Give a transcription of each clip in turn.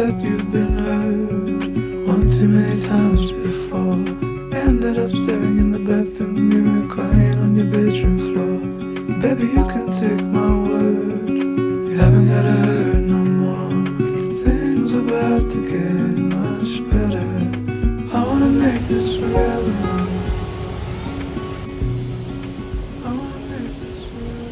that you've been hurt one too many times before. Ended up staring in the bathroom mirror, crying on your bedroom floor. Baby, you can take my word, you haven't gotta hurt no more. Things are about to get much better. I wanna make this forever. I wanna make this forever.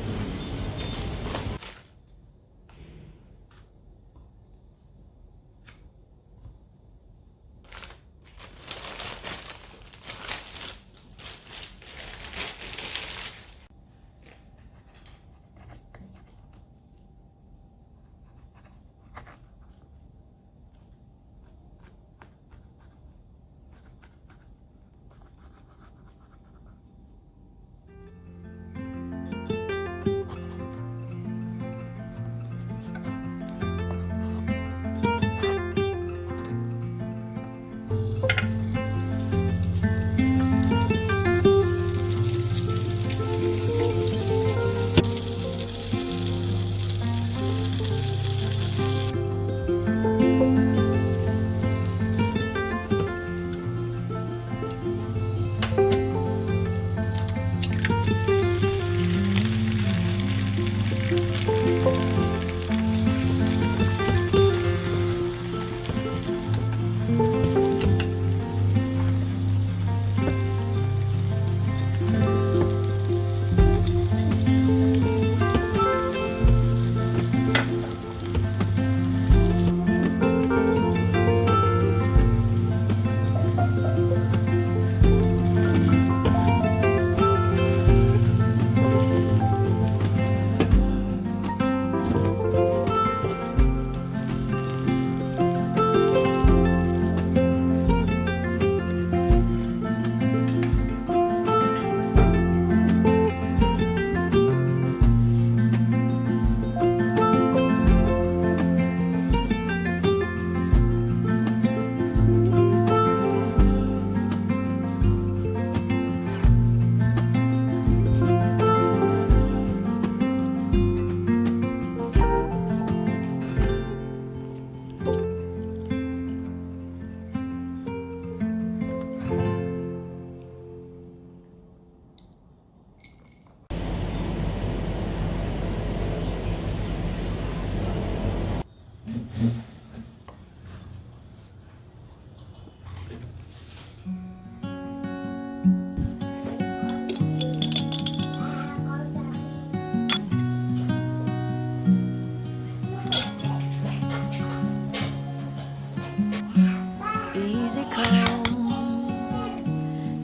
Easy come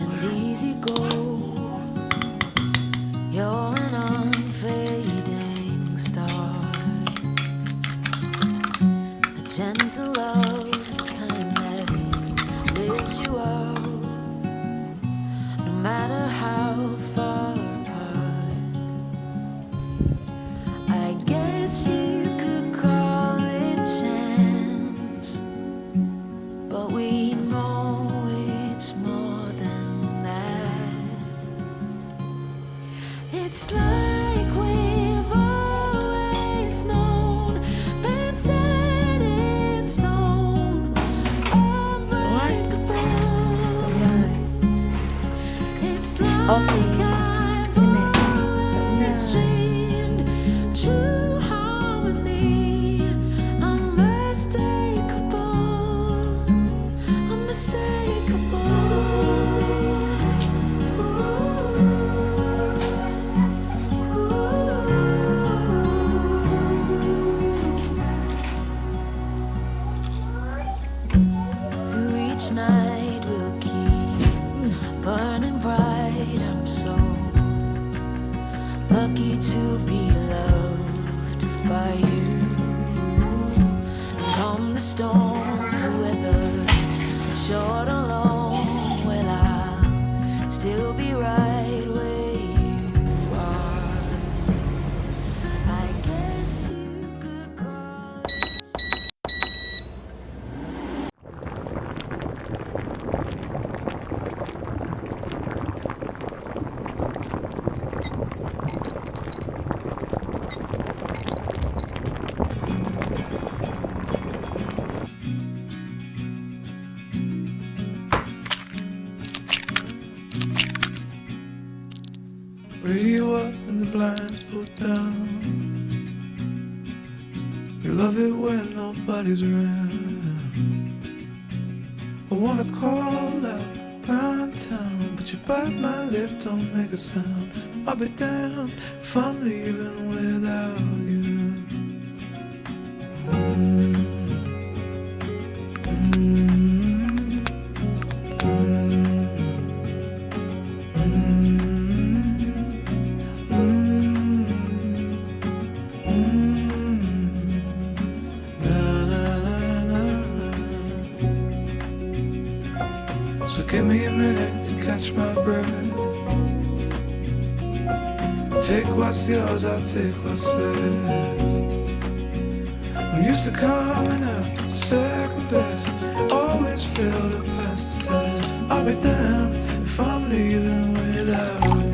and easy go. You're an unfading star, a gentle love, the kind that lifts you up, no matter how far apart. I guess you could call it chance, but we know it's more than that. It's like we've always known, been set in stone. settle down. You love it when nobody's around. I wanna call out round town, but you bite my lip, don't make a sound. I'll be damned if I'm leaving without you. So give me a minute to catch my breath. Take what's yours, I'll take what's left. I'm used to coming up second best. Always fail to pass the test. I'll be damned if I'm leaving without you.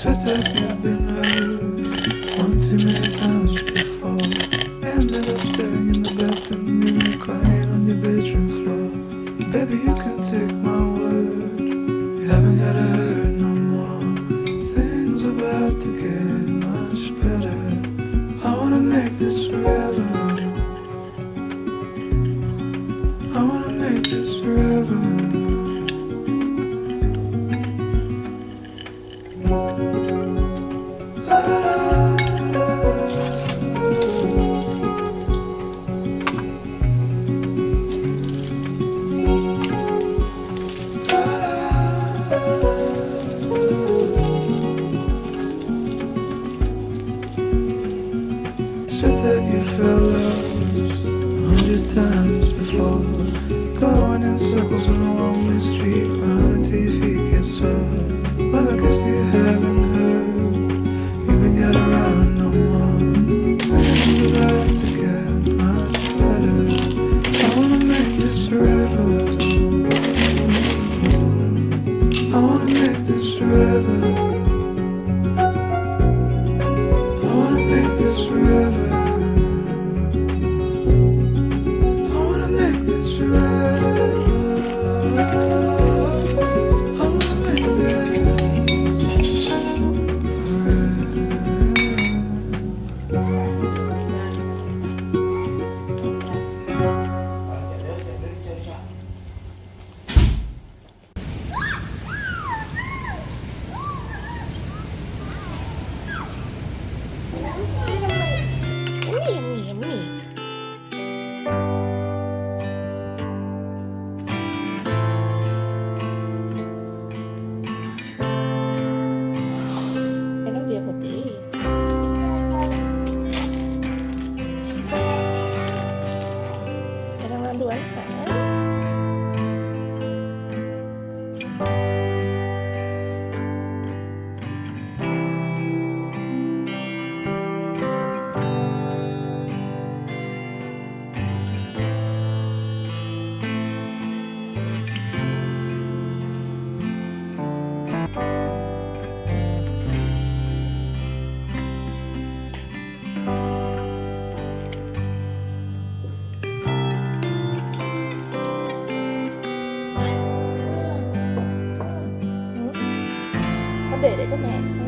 Said that you've been hurt one too many times before. Ended up staring in the bathroom mirror, crying on your bedroom floor. Baby, you can take my word, you haven't gotta hurt no more. Things about to get much better. I wanna make this forever. I wanna make this forever. Said that you felt lost 100 times before, going in circles on a one-way street, running till your feet get sore. Well, I guess you haven't heard, you've been get around no more. Things about to get much better. I wanna make this forever. I wanna make this forever. I wanna make this forever. I wanna make this forever. I wanna make this Em nói việc một tí. Em đang ăn đồ ăn sáng. Con để cho mẹ.